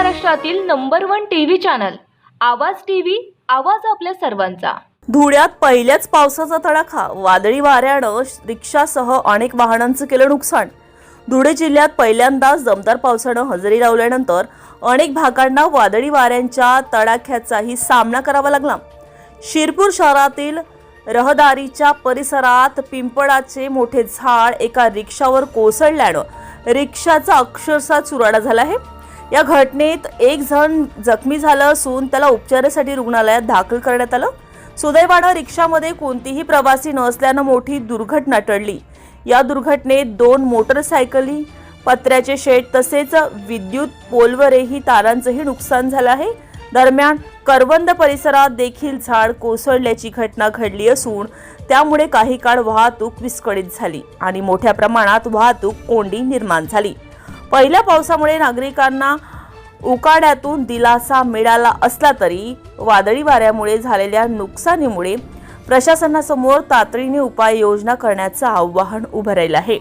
महाराष्ट्रातील number 1 TV channel आवाज TV, आवाज आपल्या सर्वांचा। धुळ्यात पहिल्याच पावसाचा तडाखा, वादळी वाऱ्यानं रिक्षासह अनेक वाहनांचं केलं नुकसान। धुळे जिल्ह्यात पहिल्यांदाच दमदार पावसानं हजेरी लावल्यानंतर अनेक भागांना वादळी वाऱ्यांच्या तडाख्याचाही सामना करावा लागला। शिरपूर शहरातील रहदारीच्या परिसरात पिंपळाचे मोठे झाड एका रिक्षावर कोसळल्यानं रिक्षाचा अक्षरशः चुराडा झाला आहे। या घटनेत एक जण जखमी झाला असून त्याला उपचारासाठी रुग्णालयात दाखल करण्यात आलं। सुदैवानं रिक्षामध्ये कोणतीही प्रवासी नसल्यानं मोठी दुर्घटना टळली। या दुर्घटनेत 2 मोटरसायकली, पत्र्याचे शेड तसेच विद्युत पोलवरही तारांचंही नुकसान झालं आहे। दरम्यान करवंद परिसरात देखील झाड कोसळल्याची घटना घडली असून त्यामुळे काही काळ वाहतूक विस्कळीत झाली आणि मोठ्या प्रमाणात वाहतूक कोंडी निर्माण झाली। पहिल्या पावसामुळे नागरिकांना उकाड्यातून दिलासा मिळाला असला तरी वादळी वाऱ्यामुळे झालेल्या नुकसानीमुळे प्रशासनासमोर तातडीने उपाययोजना करण्याचं आव्हान उभं राहिलं आहे।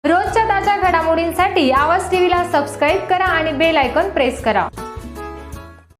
रोजच्या ताज्या घडामोडींसाठी आवाज टीव्हीला सबस्क्राईब करा आणि बेल आयकॉन प्रेस करा।